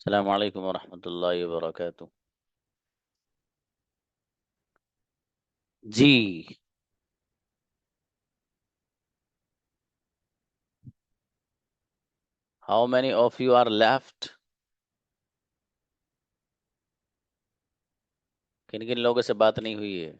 Assalamu alaikum wa rahmatullahi wa barakatuh. Ji, how many of you are left? किन किन लोगों से बात नहीं हुई है?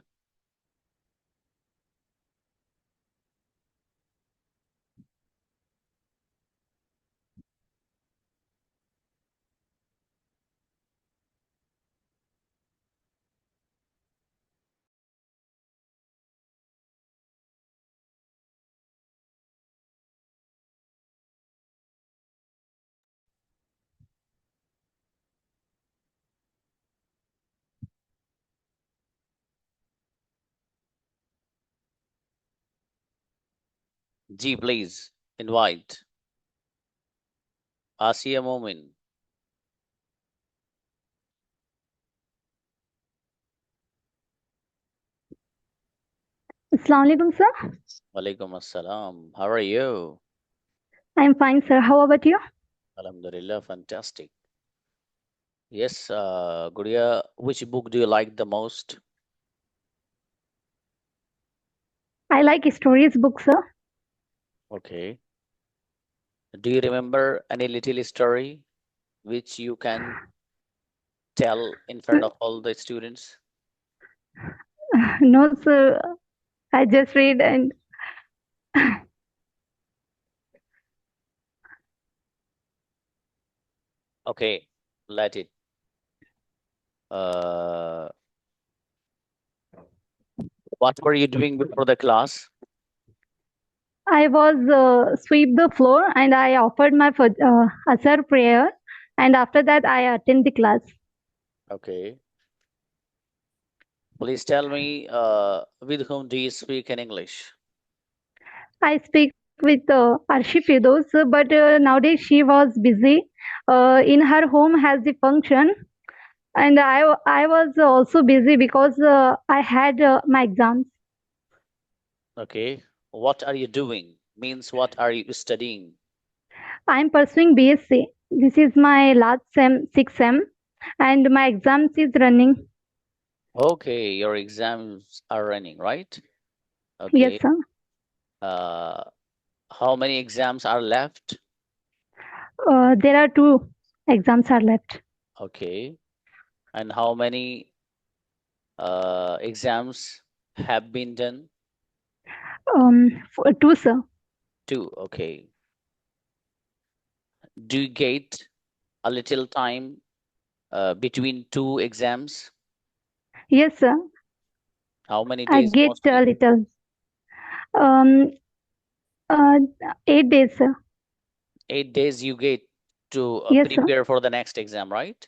जी, please invite Asiya Momin. Assalamu alaikum, sir. Walaikum assalam. How are you? I'm fine, sir. How about you? Alhamdulillah, fantastic. Yes, Guria, which book do you like the most? I like stories books, sir. Okay. Do you remember any little story which you can tell in front of all the students? No, sir. I just read and Okay, let it. Uh, what were you doing before the class? I was sweep the floor and I offered my Asar prayer, and after that I attend the class. Okay. Please tell me, with whom do you speak in English? I speak with Arshi Fidos, but nowadays she was busy. In her home has the function, and I was also busy because I had my exams. Okay. What are you doing? Means what are you studying? I'm pursuing BSc. This is my last sem, sixth sem, and my exams is running. Okay, your exams are running, right? Yes, Okay. sir. How many exams are left? There are two exams are left. Okay. And how many exams have been done? Two, sir. Two. Okay. Do you get a little time between two exams? Yes, sir. How many I days get mostly? a little. Um, uh, 8 days, sir. 8 days you get to Yes, sir. prepare for the next exam, right?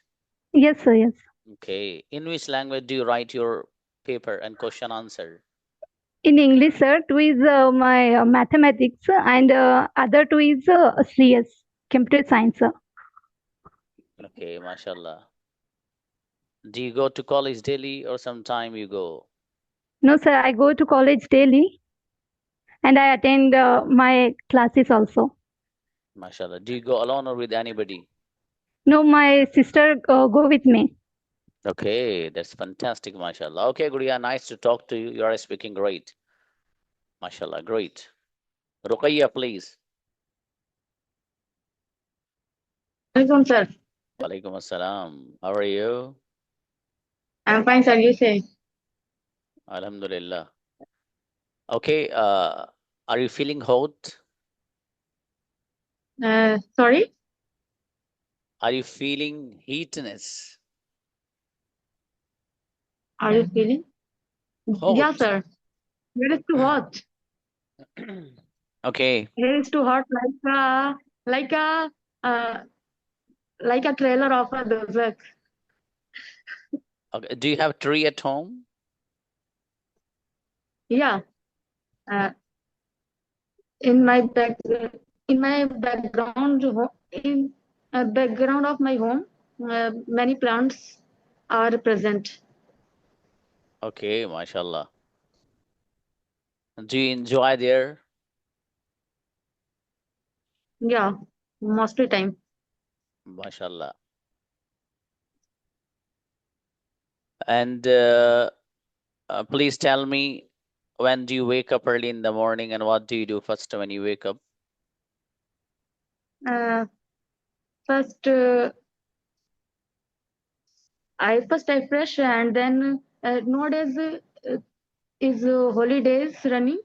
Yes, sir. Yes. Okay. In which language do you write your paper and question answer? In English, sir. Two is my mathematics, and other two is CS, computer science, sir. Okay, mashallah. Do you go to college daily or sometime you go? No, sir. I go to college daily, and I attend my classes also. Mashallah. Do you go alone or with anybody? No, my sister go with me. Okay, that's fantastic, mashallah. Okay, Guria, nice to talk to you. You are speaking great. Mashallah, great. Ruqayya, please. Welcome, sir. Walaikum assalam. How are you? I'm fine, sir. You say? Alhamdulillah. Okay, are you feeling hot? Sorry? Are you feeling heatness? Are you feeling? Hot. Yeah, sir. Here is too hot. Okay. Here is too hot, like a, uh, like a trailer of a desert. Okay. Do you have tree at home? Yeah. Uh, in my back, in my background, in background of my home, many plants are present. Okay, mashallah. Do you enjoy there? Yeah, mostly time. Mashallah. And please tell me, when do you wake up early in the morning and what do you do first when you wake up? First, I fresh, and then nowadays is holidays running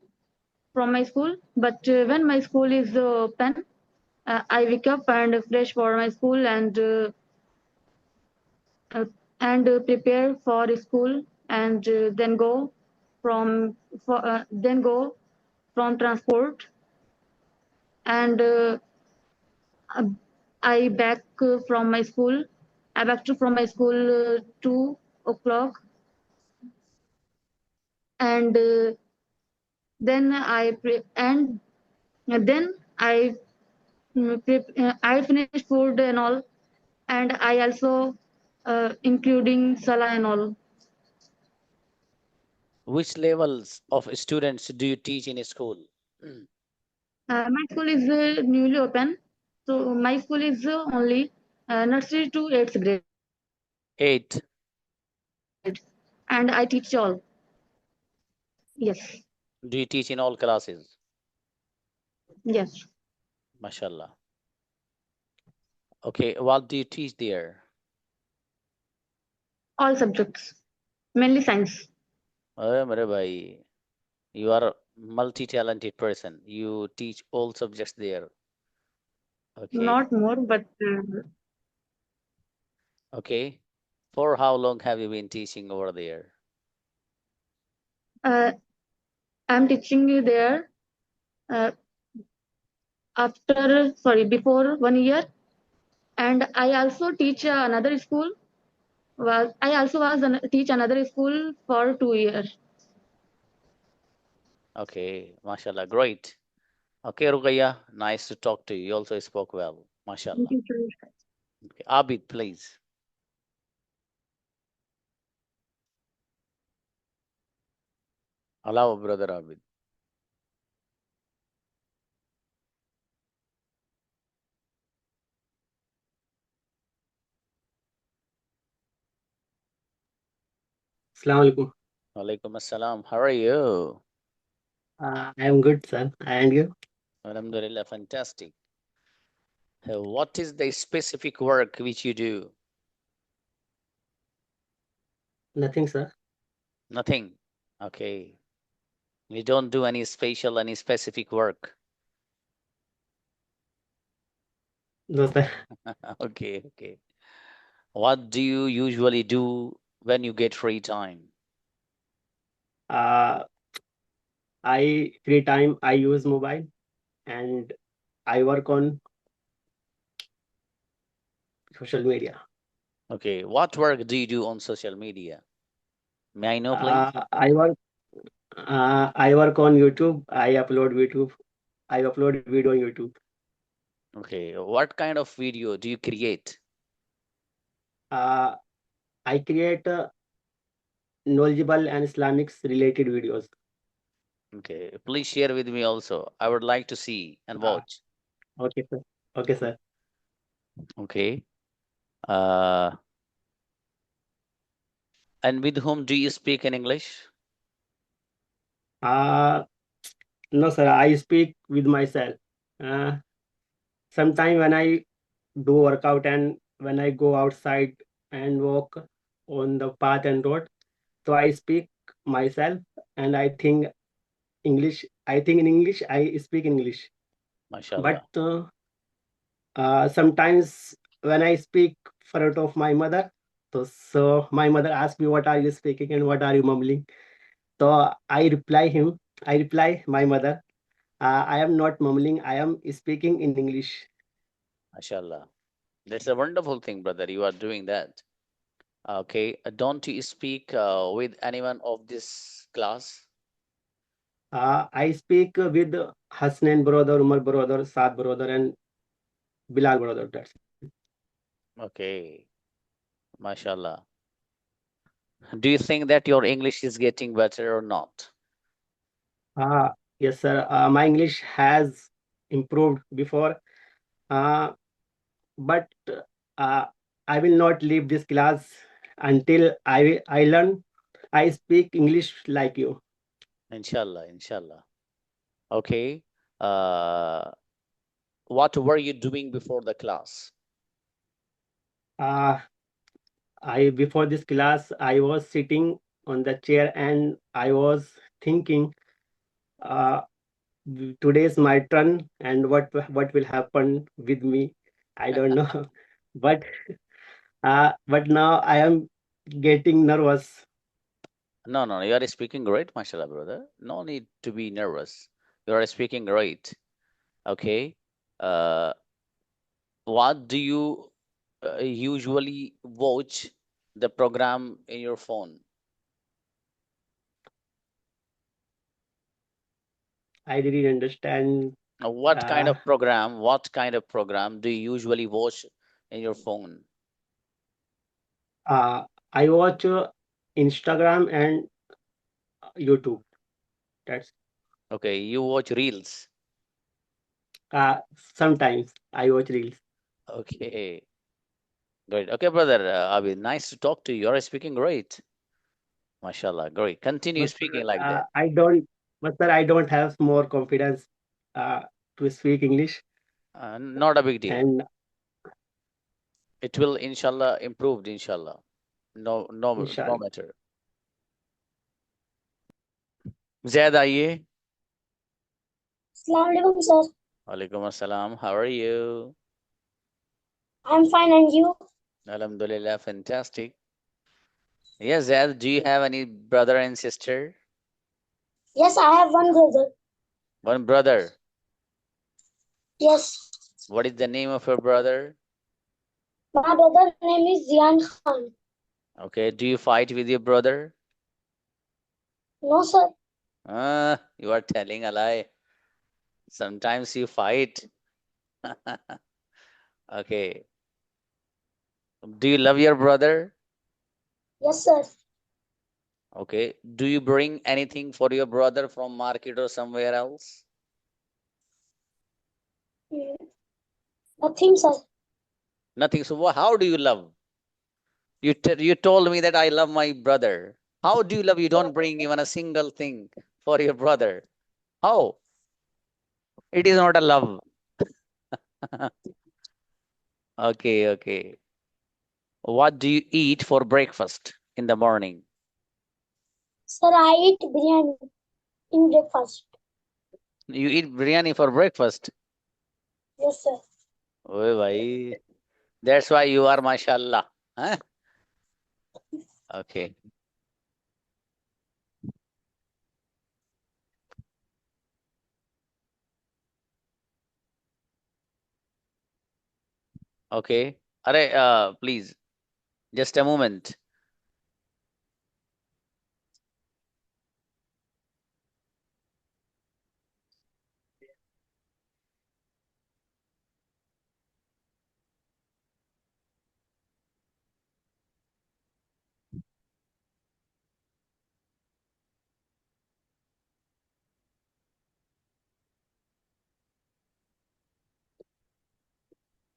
from my school. But when my school is open, I wake up and fresh for my school and prepare for school, and then go from transport, and I back from my school. I back to from my school 2 o'clock, and then then I finish food and all, and I also including salah and all. Which levels of students do you teach in school? My school is newly open, so my school is only nursery to 8th grade, 8. and I teach all. Yes, Do you teach in all classes? yes, Mashallah. Okay, what do you teach there? all subjects, mainly science. Mere bhai, you are a multi-talented person. You teach all subjects there. Okay. Not more, but Okay. For how long have you been teaching over there? I'm teaching you there uh, before 1 year, and I also teach another school. I also teach another school for 2 years. Okay, mashallah, great. Okay, Ruqayya, nice to talk to you. You also spoke well, mashallah. Thank you, sir. Okay, Abid, please. Allow brother Abid. Assalamu alaikum. Walaikum assalam. How are you? I am good, sir. And you? Alhamdulillah, fantastic. What is the specific work which you do? Nothing, sir. Nothing. Okay. You don't do any specific work. No, sir. Okay, okay. What do you usually do when you get free time? Free time, I use mobile and I work on social media. Okay, what work do you do on social media? May I know, please? I work on YouTube. I upload video on YouTube. Okay, what kind of video do you create? I create knowledgeable and Islamics related videos. Okay, please share with me also. I would like to see and watch. Okay, sir. Okay, sir. Okay. And with whom do you speak in English? No, sir. I speak with myself. Sometime when I do workout and when I go outside and walk on the path and road, so I speak myself and I think English. I think in English. I speak English. Mashallah. But sometimes when I speak front of my mother, so my mother asks me, "What are you speaking and what are you mumbling?" So I reply my mother, "I am not mumbling. I am speaking in English." Mashallah. That's a wonderful thing, brother. You are doing that. Okay. Don't you speak with anyone of this class? I speak with Hasnain brother, Umar brother, Saad brother, and Bilal brother. That's Okay. Mashallah. Do you think that your English is getting better or not? yes, sir. My English has improved before, but I will not leave this class until I learn, I speak English like you. Inshallah, inshallah. Okay. What were you doing before the class? I before this class, I was sitting on the chair and I was thinking, uh, today is my turn, and what will happen with me? I don't know, but now I am getting nervous. No, no, you are speaking great, mashallah, brother. No need to be nervous. You are speaking great. Okay. What do you usually watch the program in your phone? I didn't understand. What kind Uh, of program? What kind of program do you usually watch in your phone? I watch Instagram and YouTube. That's Okay, you watch reels. sometimes I watch reels. Okay, great. Okay, brother, Abhi, nice to talk to you. You're speaking great. Mashallah, great. Continue But speaking like that. I don't. But sir, I don't have more confidence uh, to speak English. Not a big deal. And It will, inshallah, improved, inshallah. No, no, no inshallah. matter. Zaid, आइए. Assalamualaikum, sir. Walaikum assalam. How are you? I'm fine, and you? Alhamdulillah, fantastic. Yes, Zaid, do you have any brother and sister? Yes, I have one brother. One brother. Yes, What is the name of your brother? my brother's name is Zian Khan. Okay, do you fight with your brother? No, sir. You are telling a lie. Sometimes you fight. Okay. Do you love your brother? Yes, sir. Okay. Do you bring anything for your brother from market or somewhere else? Mm, Nothing, sir. Nothing. So how do you love? You told me that I love my brother. How do you love? You don't bring even a single thing for your brother. How? It is not a love. Okay, okay. What do you eat for breakfast in the morning? Sir, I eat biryani in breakfast. You eat biryani for breakfast. Yes, sir. Oh, bhai. That's why you are mashallah. Huh? Okay. Okay. Are, please, just a moment.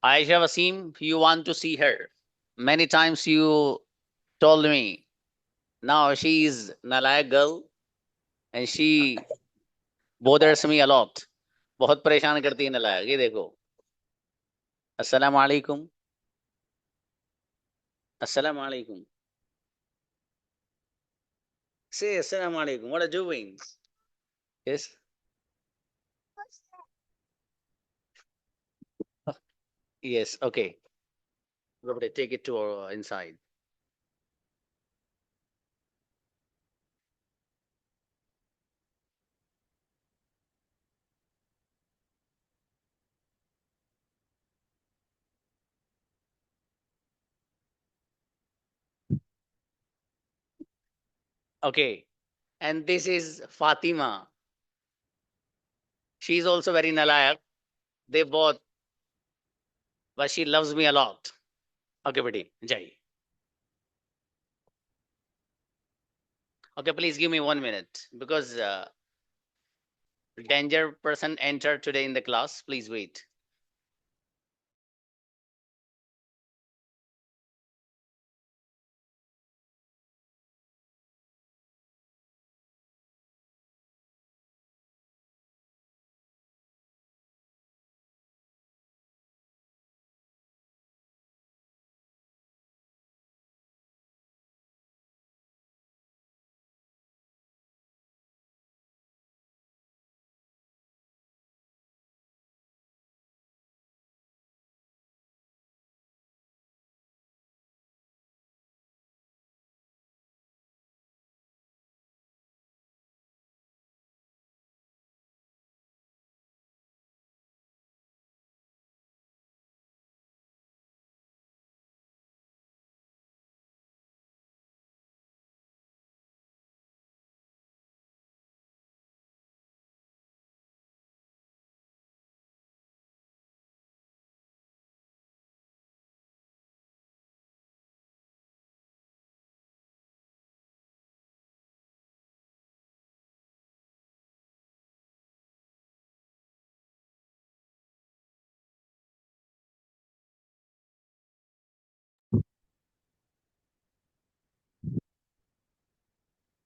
Aisha Wasim, you want to see her. Many times you told me. Now she is Nalayak girl and she bothers me a lot. बहुत परेशान करती है नलायक. ये देखो. अस्सलाम वालेकुम. अस्सलाम वालेकुम. Say assalamu alaikum. What are you doing? Yes. Yes. Okay. Lovely. Take it to inside. Okay. And this is Fatima. She's also very nalayak. They both, but she loves me a lot. Okay, buddy. Jai. Okay, please give me 1 minute because danger person entered today in the class. Please wait.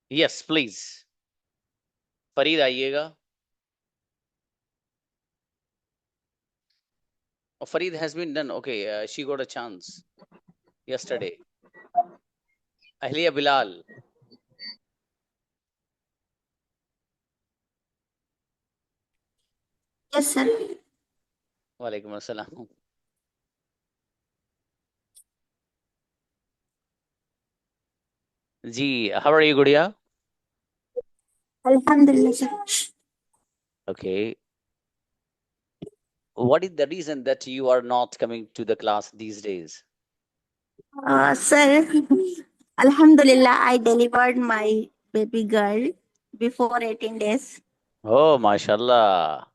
Yes, please. Farid आइएगा. Oh, Farid has been done. Okay, she got a chance yesterday. Ahliya Bilal. Yes, sir. Walaikum assalam. Ji, how are you, Gudiya? Alhamdulillah, sir. Okay. What is the reason that you are not coming to the class these days? Sir, Alhamdulillah, I delivered my baby girl before 18 days. Oh, mashallah.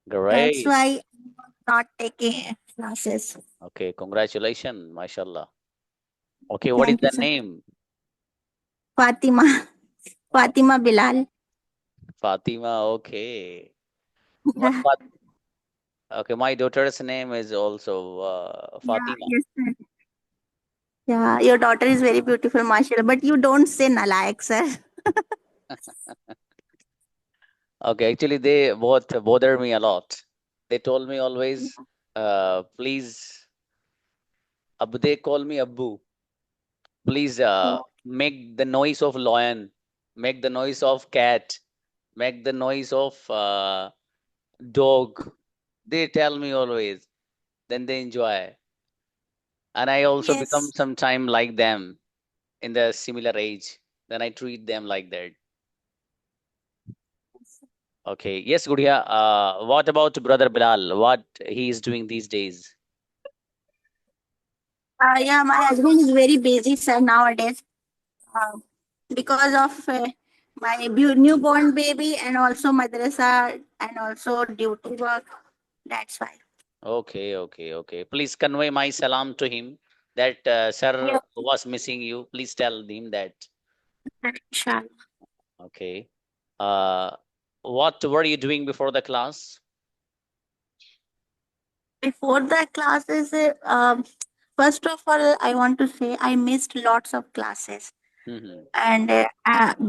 That's Great. why I'm not taking classes. Okay, congratulations, mashallah. Okay, what is Thank you, the sir. name? Fatima. Fatima Bilal. Fatima, okay. What okay, my daughter's name is also Yeah, Fatima. yes, sir. Yeah, your daughter is very beautiful, mashallah. But you don't say nalayak, sir. Okay, actually they both bother me a lot. They told me always, please, they call me Abbu. Please make the noise of lion, make the noise of cat, make the noise of dog. They tell me always. Then they enjoy. And I also become Yes. sometime like them in the similar age. Then I treat them like that. Okay. Yes, Gudia. What about Brother Bilal? What he is doing these days? Yeah, my husband is very busy, sir, nowadays. Uh, because of my newborn baby and also madrasa and also duty work. That's why. Okay, okay, okay. Please convey my salam to him that sir Yeah, was missing you. Please tell him that. inshallah. Okay. Uh, what were you doing before the class? Before the classes, first of all, I want to say I missed lots of classes. Mhm. And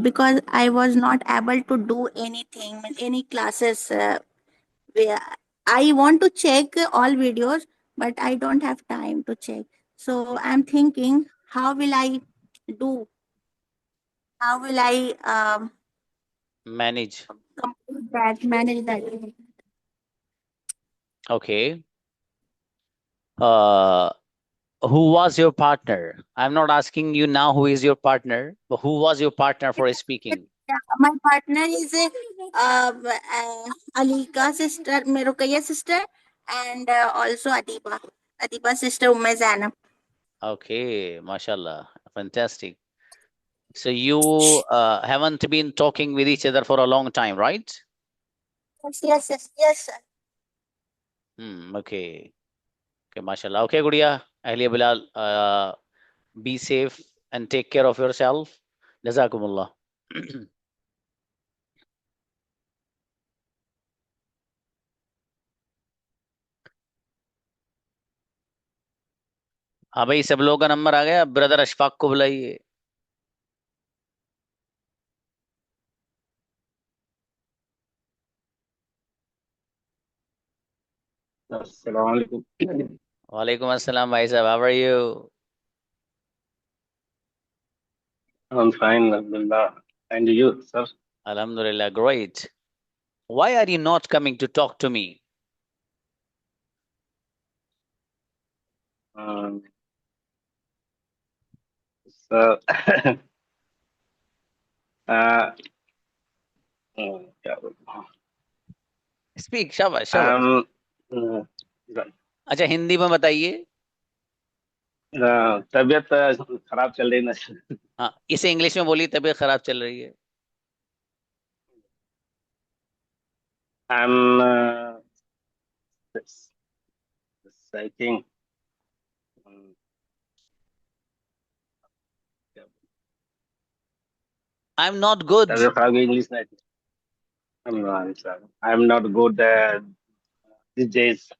because I was not able to do anything, any classes, where I want to check all videos, but I don't have time to check. So I'm thinking, how will I do? How will I Manage. complete that, manage that? Okay. Uh, who was your partner? I'm not asking you now who is your partner, but who was your partner for speaking? Yeah, my partner is Alika sister, Merukaya sister, and also Adiba sister Umme Zainab. Okay, mashallah, fantastic. So you haven't been talking with each other for a long time, right? Yes, sir. Okay. Okay, mashallah. Okay, Gudiya, Ahliya Bilal, be safe and take care of yourself. Jazakumullah. हाँ भाई, सब लोगों का number आ गया. Brother Ashfaq को बुलाइए. Assalamualaikum. वालेकुम अस्सलाम भाई साहब. How are you? I'm fine, Alhamdulillah. And you, sir? Alhamdulillah, great. Why are you not coming to talk to me? Um, so, क्या बोलूं? Speak, शाबाश, शाबाश. uh, अच्छा, हिंदी में बताइए. तबीयत खराब चल रही ना. हाँ, इसे इंग्लिश में बोलिए. तबीयत खराब चल रही है. I'm I think I'm not good. तबीयत खराब इंग्लिश नहीं. I'm not good these days.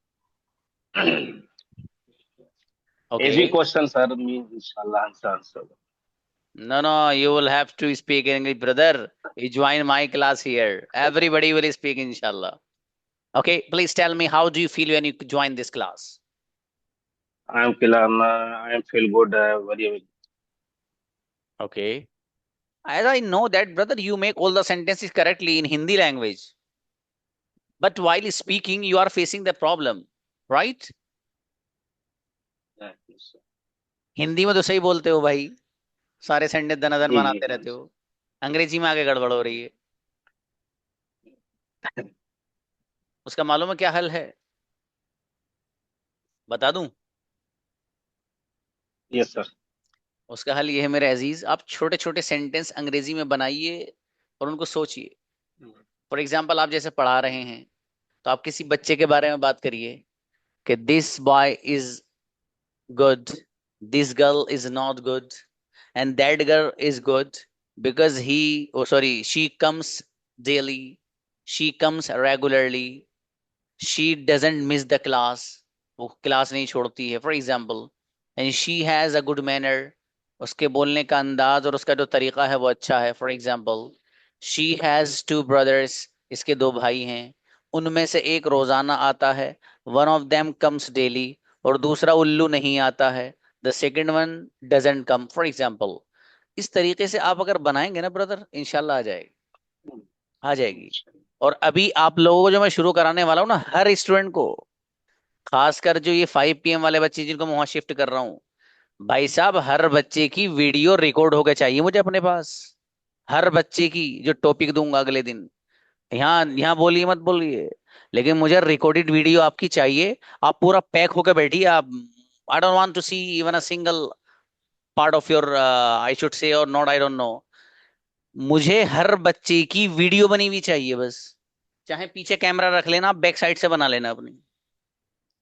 Okay. Every question, sir, me inshallah answer. No, you will have to speak English, brother. You join my class here. Everybody will speak, inshallah. Okay, please tell me, how do you feel when you join this class? I am feel good. Very. Okay. As I know that, brother, you make all the sentences correctly in Hindi language. But while speaking, you are facing the problem, right? Yes. Hindi में तो सही बोलते हो भाई, सारे sentence दनादन जी बनाते जी। रहते हो, अंग्रेजी में आगे गड़बड़ हो रही है। उसका मालूम है क्या हल है? बता दूं? Yes sir. उसका हल ये है मेरे अजीज, आप छोटे छोटे सेंटेंस अंग्रेजी में बनाइए और उनको सोचिए। फॉर एग्जाम्पल, आप जैसे पढ़ा रहे हैं तो आप किसी बच्चे के बारे में बात करिए कि this boy is good, this girl is not good, and that girl is good because he, oh sorry, she comes daily, she comes regularly, she doesn't miss the class, वो क्लास नहीं छोड़ती है, for example, and she has a good manner, उसके बोलने का अंदाज और उसका जो तरीका है वो अच्छा है, for example, she has two brothers, इसके दो भाई हैं, उनमें से एक रोजाना आता है, one of them comes daily, और दूसरा उल्लू नहीं आता है, the second one doesn't come, for example. इस तरीके से आप अगर बनाएंगे ना ब्रदर, इंशाल्लाह आ जाएगी, आ जाएगी। और अभी आप लोगों को जो मैं शुरू कराने वाला हूँ ना, हर स्टूडेंट को, खासकर जो ये 5 PM वाले बच्चे जिनको मैं वहां शिफ्ट कर रहा हूँ, भाई साहब, हर बच्चे की वीडियो रिकॉर्ड होकर चाहिए मुझे अपने पास, हर बच्चे की, जो टॉपिक दूंगा अगले दिन। यहाँ यहाँ बोलिए मत बोलिए, लेकिन मुझे रिकॉर्डेड वीडियो आपकी चाहिए। आप पूरा पैक होकर बैठिए आप। I don't want to see even a single part of your, I should say और नॉट, आई डोंट नो, मुझे हर बच्चे की वीडियो बनी हुई चाहिए बस। चाहे पीछे कैमरा रख लेना, आप बैक साइड से बना लेना अपनी,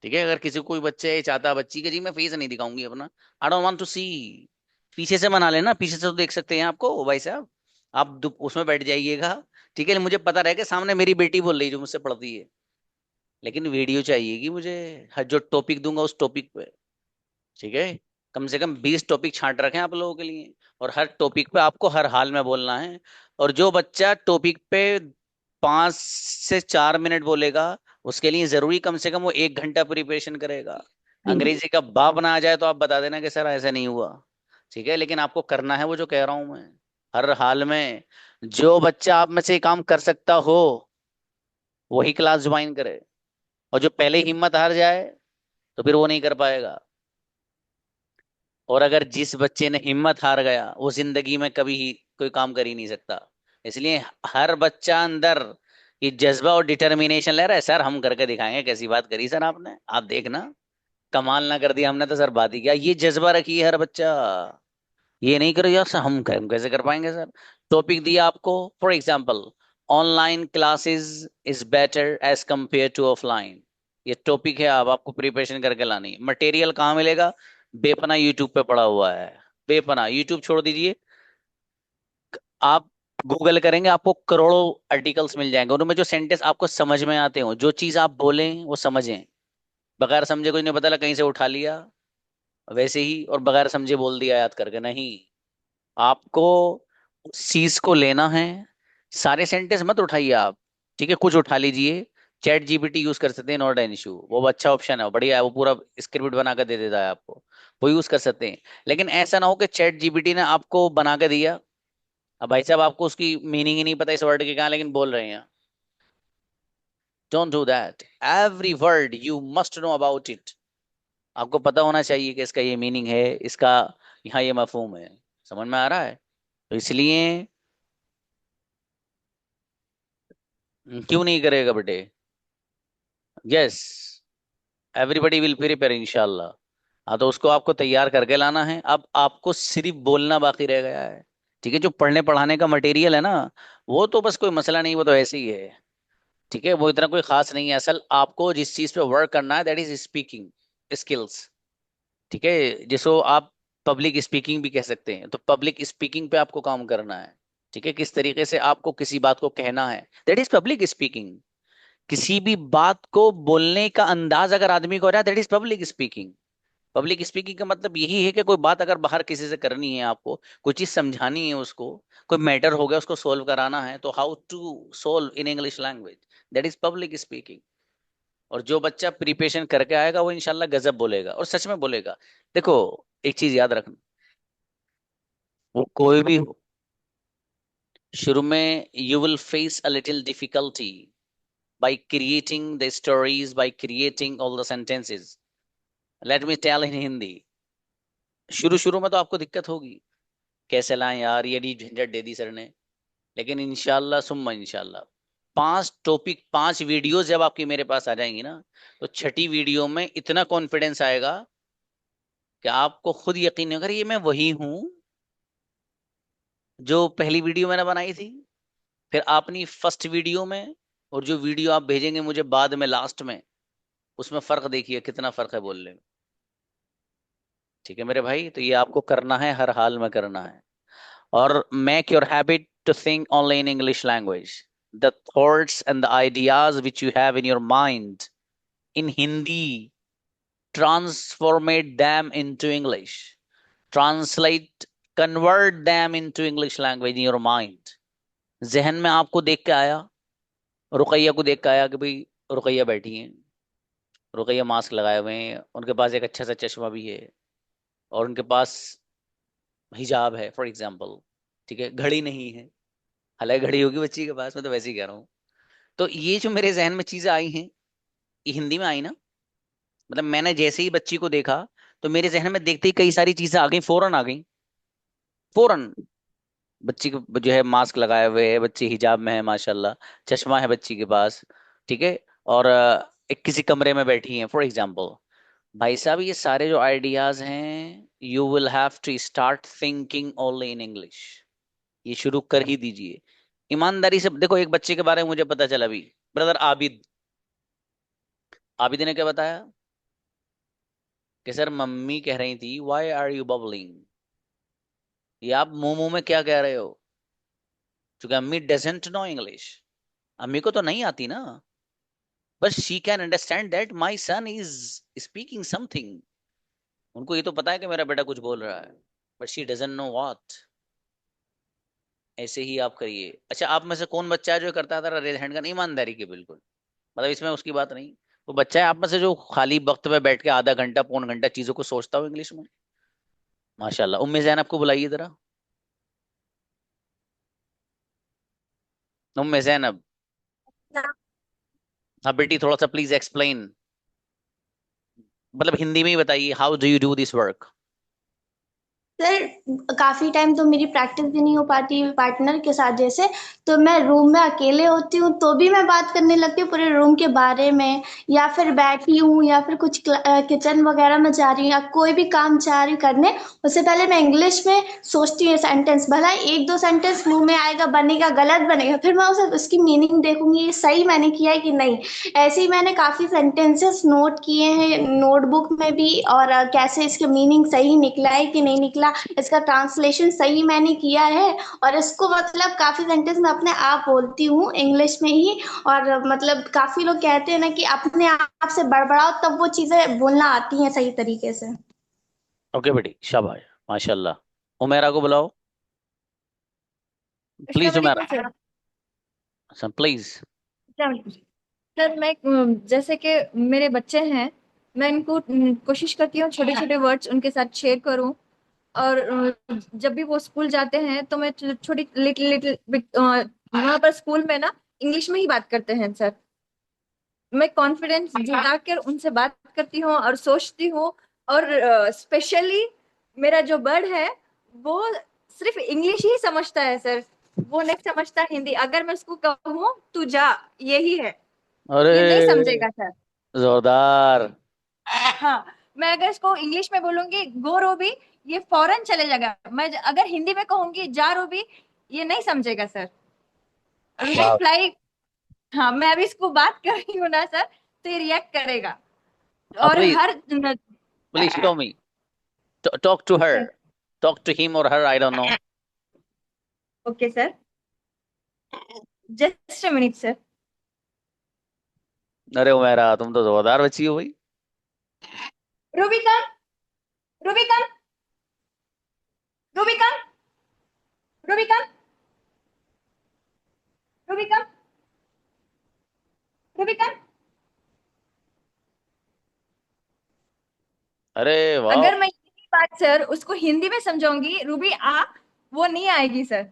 ठीक है? अगर किसी कोई बच्चे ये चाहता, बच्ची के, जी मैं फेस नहीं दिखाऊंगी अपना, आई डोंट वांट टू सी, पीछे से बना लेना, पीछे से तो देख सकते हैं आपको भाई साहब, आप उसमें बैठ जाइएगा, ठीक है? मुझे पता रहे कि सामने मेरी बेटी बोल रही है जो मुझसे पढ़ती है, लेकिन वीडियो चाहिएगी मुझे, हर जो टॉपिक दूंगा उस टॉपिक पे, ठीक है? कम से कम 20 टॉपिक छांट रखे हैं आप लोगों के लिए, और हर टॉपिक पे आपको हर हाल में बोलना है। और जो बच्चा टॉपिक पे 5 से 4 मिनट बोलेगा, उसके लिए जरूरी कम से कम वो 1 घंटा प्रिपरेशन करेगा। अंग्रेजी का बाप ना आ जाए तो आप बता देना कि सर ऐसा नहीं हुआ, ठीक है? लेकिन आपको करना है वो जो कह रहा हूं मैं, हर हाल में। जो बच्चा आप में से ये काम कर सकता हो वही क्लास ज्वाइन करे, और जो पहले हिम्मत हार जाए तो फिर वो नहीं कर पाएगा। और अगर जिस बच्चे ने हिम्मत हार गया, वो जिंदगी में कभी ही कोई काम कर ही नहीं सकता। इसलिए हर बच्चा अंदर ये जज्बा और डिटर्मिनेशन ले रहा है, सर हम करके दिखाएंगे। कैसी बात करी सर आपने, आप देखना, कमाल ना कर दिया हमने तो सर, बात ही क्या, ये जज्बा रखिए हर बच्चा। ये नहीं करो यार सर, हम कैसे कर पाएंगे सर? टॉपिक दिया आपको, for example, online classes is better as compare to offline, ये टॉपिक है, आप आपको प्रिपरेशन करके लानी है। मटेरियल कहाँ मिलेगा? बेपना यूट्यूब पे पड़ा हुआ है, बेपना। यूट्यूब छोड़ दीजिए, आप गूगल करेंगे आपको करोड़ों आर्टिकल्स मिल जाएंगे, उनमें जो सेंटेंस आपको समझ में आते हो, जो चीज आप बोलें वो समझें, बगैर समझे कुछ नहीं पता लगा कहीं से उठा लिया वैसे ही और बगैर समझे बोल दिया याद करके, नहीं। आपको उस चीज को लेना है, सारे सेंटेंस मत उठाइए आप, ठीक है? कुछ उठा लीजिए। चैट जीपीटी यूज कर सकते हैं, नॉट एन इशू, वो अच्छा ऑप्शन है, वो बढ़िया है, वो पूरा स्क्रिप्ट बना कर दे देता है आपको, वो यूज कर सकते हैं। लेकिन ऐसा ना हो कि चैट जीपीटी ने आपको बना के दिया, अब भाई साहब आपको उसकी मीनिंग ही नहीं पता इस वर्ड की क्या, लेकिन बोल रहे हैं। Don't do that, every word you must know about it, आपको पता होना चाहिए कि इसका ये मीनिंग है, इसका यहाँ ये मफहूम है। समझ में आ रहा है? तो इसलिए क्यों नहीं करेगा बेटे? यस, एवरीबडी विल प्रिपेयर इंशाल्लाह। हाँ, तो उसको आपको तैयार करके लाना है, अब आपको सिर्फ बोलना बाकी रह गया है, ठीक है? जो पढ़ने पढ़ाने का मटेरियल है ना, वो तो बस कोई मसला नहीं, वो तो ऐसे ही है, ठीक है? वो इतना कोई खास नहीं है। असल आपको जिस चीज पे वर्क करना है, दैट इज स्पीकिंग स्किल्स, ठीक है? जिसको आप पब्लिक स्पीकिंग भी कह सकते हैं, तो पब्लिक स्पीकिंग पे आपको काम करना है, ठीक है? किस तरीके से आपको किसी बात को कहना है, दैट इज पब्लिक स्पीकिंग। किसी भी बात को बोलने का अंदाज अगर आदमी को हो रहा है, that is public speaking. Public speaking का मतलब यही है कि कोई बात अगर बाहर किसी से करनी है, आपको कोई चीज समझानी है, उसको कोई मैटर हो गया उसको सोल्व कराना है, तो how to solve in English language, that is public speaking. और जो बच्चा प्रिपरेशन करके आएगा वो इंशाल्लाह गजब बोलेगा, और सच में बोलेगा। देखो, एक चीज याद रखना, वो कोई भी हो, शुरू में you will face a little difficulty by creating the stories, by creating all the sentences. Let me tell in Hindi. शुरू शुरू में तो आपको दिक्कत होगी, कैसे लाएं यार, ये डी झंझट दे दी सर ने। लेकिन इंशाल्लाह सुम्मा इंशाल्लाह 5 टॉपिक 5 वीडियो जब आपकी मेरे पास आ जाएंगी ना, तो छठी वीडियो में इतना कॉन्फिडेंस आएगा कि आपको खुद यकीन होगा ये मैं वही हूं जो पहली वीडियो मैंने बनाई थी। फिर आपनी फर्स्ट वीडियो में और जो वीडियो आप भेजेंगे मुझे बाद में लास्ट में, उसमें फर्क देखिए कितना फर्क है बोलने में। ठीक है मेरे भाई, तो ये आपको करना है, हर हाल में करना है। और make your habit to think only in English language. The thoughts and the ideas which you have in your mind in Hindi, transformate them into English. Translate, convert them into English language in your mind. जहन में आपको देख के आया, रुकैया को देख के आया कि भाई रुकैया बैठी हैं, रुकैया मास्क लगाए हुए हैं, उनके पास एक अच्छा सा चश्मा भी है, और उनके पास हिजाब है फॉर एग्जाम्पल। ठीक है, घड़ी नहीं है, हालांकि घड़ी होगी बच्ची के पास, मैं तो वैसे ही कह रहा हूँ। तो ये जो मेरे जहन में चीजें आई हैं, ये हिंदी में आई ना, मतलब मैंने जैसे ही बच्ची को देखा तो मेरे जहन में देखते ही कई सारी चीजें आ गई, फौरन आ गई, फौरन। बच्ची को जो है मास्क लगाए हुए है, बच्ची हिजाब में है माशाल्लाह, चश्मा है बच्ची के पास। ठीक है, और एक किसी कमरे में बैठी है फॉर एग्जाम्पल। भाई साहब, ये सारे जो आइडियाज हैं, you will have to start thinking only in English. ये शुरू कर ही दीजिए। ईमानदारी से देखो, एक बच्चे के बारे में मुझे पता चला अभी, ब्रदर आबिद, आबिद ने क्या बताया कि सर मम्मी कह रही थी व्हाई आर यू बबलिंग, ये आप मुंह मुंह में क्या कह रहे हो, क्योंकि अम्मी डजंट नो इंग्लिश, अम्मी को तो नहीं आती ना, but she can understand that my son is speaking something. उनको ये तो पता है कि मेरा बेटा कुछ बोल रहा है, but she doesn't know what. ऐसे ही आप करिए। अच्छा, आप में से कौन बच्चा है जो करता है रेज हैंड का, ईमानदारी के बिल्कुल, मतलब इसमें उसकी बात नहीं। वो बच्चा है आप में से जो खाली वक्त में बैठ के आधा घंटा पौन घंटा चीजों को सोचता हो इंग्लिश में? माशाल्लाह। उम्मी जैनब को बुलाइए जरा, उम्मी जैनब। हाँ बेटी, थोड़ा सा प्लीज एक्सप्लेन, मतलब हिंदी में ही बताइए, how do you do this work. Sir काफी टाइम तो मेरी प्रैक्टिस भी नहीं हो पाती पार्टनर के साथ, जैसे तो मैं रूम में अकेले होती हूँ तो भी मैं बात करने लगती हूँ पूरे रूम के बारे में, या फिर बैठी हूँ या फिर कुछ किचन वगैरह में जा रही हूँ या कोई भी काम चाह रही हूँ करने, उससे पहले मैं इंग्लिश में सोचती हूँ सेंटेंस, भला एक दो सेंटेंस मुंह में आएगा, बनेगा गलत बनेगा, फिर मैं उसे उसकी मीनिंग देखूंगी ये सही मैंने किया है कि नहीं। ऐसे ही मैंने काफी सेंटेंसेस नोट किए हैं नोटबुक में भी, और कैसे इसके मीनिंग सही निकला है कि नहीं निकला, इसका ट्रांसलेशन सही मैंने किया है, और इसको मतलब काफी सेंटेंस मैं अपने आप बोलती हूँ इंग्लिश में ही। और मतलब काफी लोग कहते हैं ना कि अपने आप से बड़बड़ाओ तब वो चीजें बोलना आती हैं सही तरीके से। ओके बेटी, शाबाश, माशाल्लाह। उमेरा को बुलाओ प्लीज, अस्सलाम उमेरा, वालेकुम सर। प्लीज। अस्सलाम वालेकुम सर। मैं जैसे कि मेरे बच्चे हैं, मैं इनको कोशिश करती हूँ छोटे छोटे वर्ड्स उनके साथ शेयर करूँ। और जब भी वो स्कूल जाते हैं तो मैं छोटी लिटिल लिटिल वहाँ पर स्कूल में ना इंग्लिश में ही बात करते हैं सर। मैं कॉन्फिडेंस जुटाकर उनसे बात करती हूँ और सोचती हूँ। और स्पेशली मेरा जो बर्ड है वो सिर्फ इंग्लिश ही समझता है सर, वो नहीं समझता हिंदी। अगर मैं उसको कहूँ तू जा, यही है, अरे ये नहीं समझेगा सर। जोरदार। हाँ, मैं अगर इसको इंग्लिश में बोलूंगी गो रोबी, ये फौरन चले जाएगा। मैं अगर हिंदी में कहूंगी जा रोबी, ये नहीं समझेगा सर। वाह। फ्लाई, हाँ मैं अभी इसको बात कर रही हूँ ना सर, तो ये रिएक्ट करेगा। अब और please, her please show me, talk to her, talk to him और her, I don't know. Okay sir, just a minute sir. अरे उमेरा, तुम तो जोरदार बच्ची हो भाई। Ruby come, Ruby come, Ruby come, Ruby come, Ruby come, Ruby come. अरे वाह। अगर मैं यही बात सर उसको हिंदी में समझाऊंगी, रूबी आ, वो नहीं आएगी सर।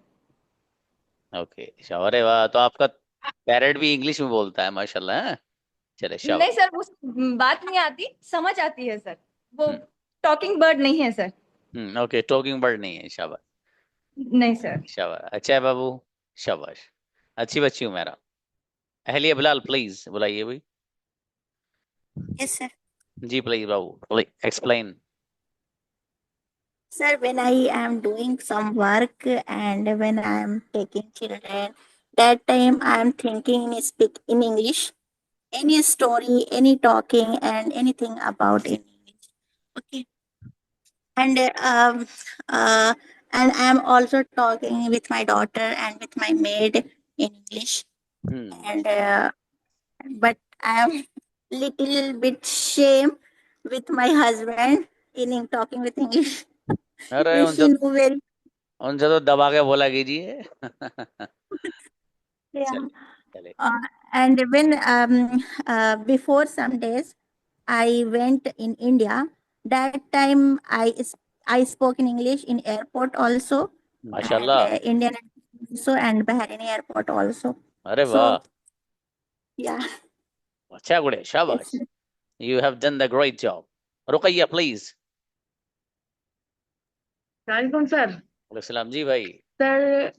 ओके शाबाश, अरे वाह, तो आपका पैरेट भी इंग्लिश में बोलता है माशाल्लाह, है? चले नहीं शाबाश। सर, वो बात नहीं आती, समझ आती है सर। वो हम्म टॉकिंग बर्ड नहीं है सर। ओके, टॉकिंग बर्ड नहीं है, शाबाश। नहीं सर। शाबाश, अच्छा है बाबू, शाबाश, अच्छी बच्ची हूँ मेरा। अहलिया बिलाल प्लीज बुलाइए भाई। Yes, sir. जी प्लीज बाबू, explain. Sir, when I am doing some work and when I am taking children, that time I am thinking in speak in English, any story, any talking, and anything about in English. Okay, and uh, and I am also talking with my daughter and with my maid in English, and but I am little bit shame with my husband in talking with English. अरे He know very. उनसे तो दबा के बोला कीजिए। Yeah. चले चले। And when before some days I went in India, that time I spoke in English in airport also, and माशाल्लाह, Indian also and Bahraini airport also. अरे वाह, So yeah, अच्छा गुड़े, yes. शाबाश, you have done the great job. Rukaiya please. वालेकुम sir. सलाम जी भाई। Sir,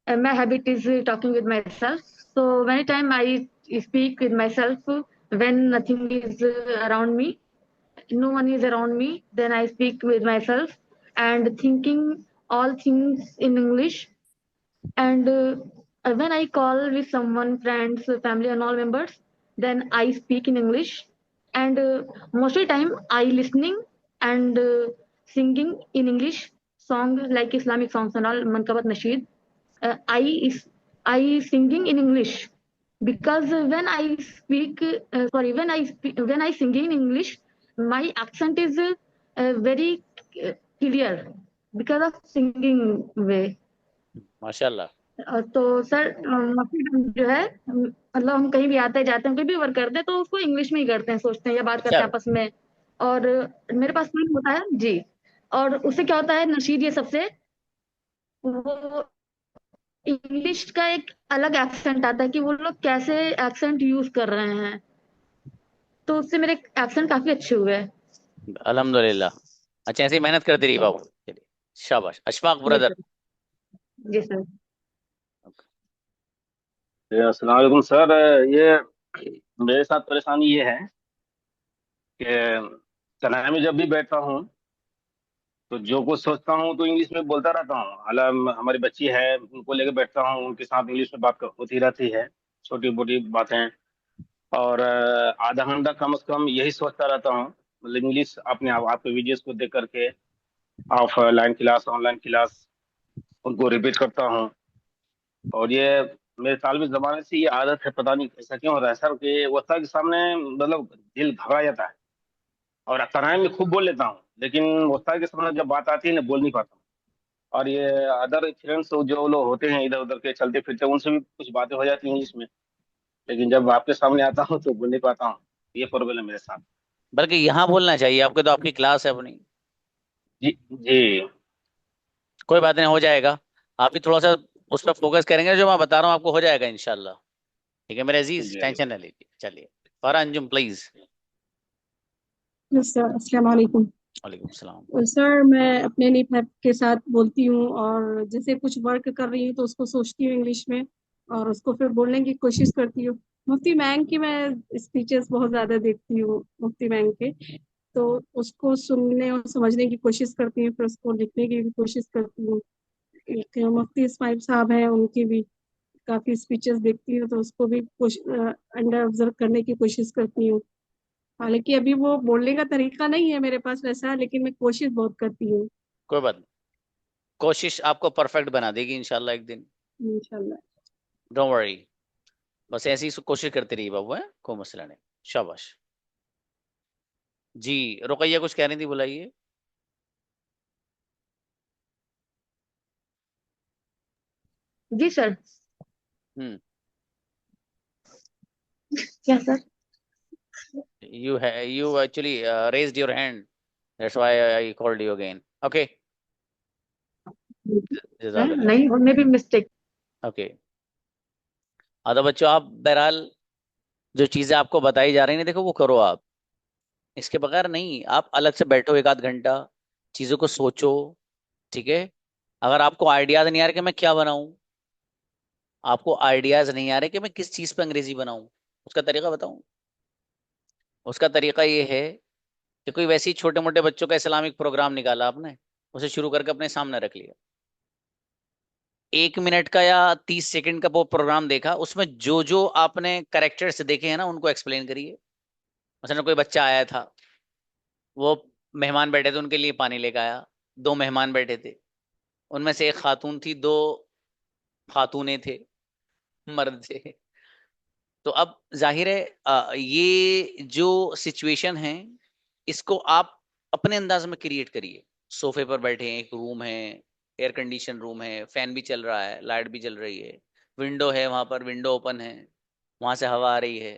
my habit is talking with myself. So many time I speak with myself when nothing is around me, no one is around me. Then I speak with myself and thinking all things in English. And when I call with someone, friends, family, and all members, then I speak in English. And most of the time I listening and singing in English song like Islamic songs and all Mankabat Nasheed. uh, I is I singing in English because when I sing in English, my accent is very clear because of singing way. माशाल्लाह। तो sir जो है मतलब हम कहीं भी आते जाते हैं, कोई भी वर्क करते हैं तो उसको इंग्लिश में ही करते हैं, सोचते हैं या बात अच्छा, करते हैं आपस में। और मेरे पास फोन होता है जी, और उससे क्या होता है नशीद ये सबसे वो इंग्लिश का एक अलग एक्सेंट आता है कि वो लोग कैसे एक्सेंट यूज कर रहे हैं, तो उससे मेरे एक्सेंट काफी अच्छे हुए हैं। अल्हम्दुलिल्लाह, अच्छा ऐसे ही मेहनत करती रही बाबू, चलिए शाबाश। अशफाक जी ब्रदर। सर। जी सर। अस्सलाम वालेकुम सर। ये मेरे साथ परेशानी ये है कि तनाई में जब भी बैठता हूँ तो जो कुछ सोचता हूँ तो इंग्लिश में बोलता रहता हूँ। हालांकि हमारी बच्ची है, उनको लेकर बैठता हूँ, उनके साथ इंग्लिश में बात होती रहती है, छोटी मोटी बातें। और आधा घंटा कम से कम यही सोचता रहता हूँ, मतलब इंग्लिश अपने आप आपके वीडियोस को देख करके ऑफलाइन क्लास ऑनलाइन क्लास उनको रिपीट करता हूँ। और ये मेरे तालिबी जमाने से ये आदत है, पता नहीं ऐसा क्यों हो रहा है सर, कि वक्ता के सामने मतलब दिल घबरा जाता है और तनाई में खूब बोल लेता हूँ, लेकिन वक्ता के सामने जब बात आती है ना बोल नहीं पाता हूँ। और ये अदर फ्रेंड्स जो लोग होते हैं इधर उधर के चलते फिरते, उनसे भी कुछ बातें हो जाती हैं इंग्लिश में, लेकिन जब आपके सामने आता हूँ तो बोल नहीं पाता हूँ। ये प्रॉब्लम है मेरे साथ। बल्कि यहाँ बोलना चाहिए आपके, तो आपकी क्लास है अपनी। जी जी कोई बात नहीं, हो जाएगा। आप भी थोड़ा सा उस पर फोकस करेंगे, जो मैं बता रहा हूँ आपको हो जाएगा इंशाल्लाह। ठीक है मेरे अजीज, जी टेंशन न लीजिए। चलिए फरहान अंजुम प्लीज। सर अस्सलाम वालेकुम। वालेकुम सलाम। सर मैं अपने लिए के साथ बोलती हूँ, और जैसे कुछ वर्क कर रही हूँ तो उसको सोचती हूँ इंग्लिश में और उसको फिर बोलने की कोशिश करती हूँ। मुफ्ती मैम की मैं स्पीचेस बहुत ज़्यादा देखती हूँ, मुफ्ती मैम के, तो उसको सुनने और समझने की कोशिश करती हूँ, फिर उसको लिखने की भी कोशिश करती हूँ। एक मुफ्ती इस्माइल साहब हैं, उनकी भी काफ़ी स्पीचेस देखती हूँ, तो उसको भी अंडर ऑब्जर्व करने की कोशिश करती हूँ। हालांकि अभी वो बोलने का तरीका नहीं है मेरे पास वैसा, लेकिन मैं कोशिश बहुत करती हूँ। कोई बात नहीं, कोशिश आपको परफेक्ट बना देगी इंशाल्लाह एक दिन। इंशाल्लाह। डोंट वरी, बस ऐसी ही कोशिश करते रहिए बाबू, है कोई मसला नहीं। शाबाश जी। रुकैया कुछ कह रही थी, बुलाइए। जी सर। हम्म क्या sir? you actually raised your hand. That's why I called you again. Okay. Jazakallah. नहीं, मे बी मिस्टेक। Okay. तो बच्चों आप बहरहाल जो चीजें आपको बताई जा रही हैं देखो वो करो आप। इसके बगैर नहीं, आप अलग से बैठो एक आध घंटा, चीजों को सोचो। ठीक है। अगर आपको आइडियाज नहीं आ रहे कि मैं क्या बनाऊं, आपको आइडियाज नहीं आ रहे कि मैं किस चीज पे अंग्रेजी बनाऊं, उसका तरीका बताऊं। उसका तरीका ये है कि कोई वैसे ही छोटे मोटे बच्चों का इस्लामिक प्रोग्राम निकाला आपने, उसे शुरू करके अपने सामने रख लिया, 1 मिनट का या 30 सेकंड का वो प्रोग्राम देखा, उसमें जो जो आपने करेक्टर्स देखे हैं ना उनको एक्सप्लेन करिए। मसलन कोई बच्चा आया था, वो मेहमान बैठे थे उनके लिए पानी लेकर आया, 2 मेहमान बैठे थे, उनमें से एक खातून थी, 2 खातूने थे, मर्द थे। तो अब जाहिर है ये जो सिचुएशन है इसको आप अपने अंदाज में क्रिएट करिए। सोफे पर बैठे हैं, एक रूम है, एयर कंडीशन रूम है, फैन भी चल रहा है, लाइट भी जल रही है, विंडो है, वहां पर विंडो ओपन है, वहां से हवा आ रही है,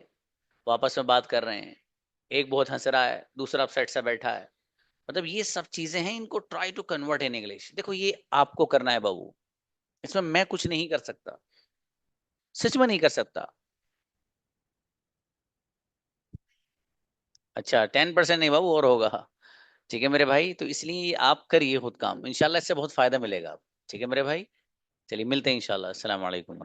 वो आपस में बात कर रहे हैं, एक बहुत हंस रहा है, दूसरा अपसेट सा बैठा है। मतलब ये सब चीजें हैं, इनको try to convert in English. देखो ये आपको करना है बाबू, इसमें मैं कुछ नहीं कर सकता, सच में नहीं कर सकता। अच्छा 10% नहीं बाबू, और होगा। ठीक है मेरे भाई, तो इसलिए आप करिए खुद काम, इंशाल्लाह इससे बहुत फायदा मिलेगा। ठीक है मेरे भाई, चलिए मिलते हैं इंशाल्लाह। अस्सलाम वालेकुम।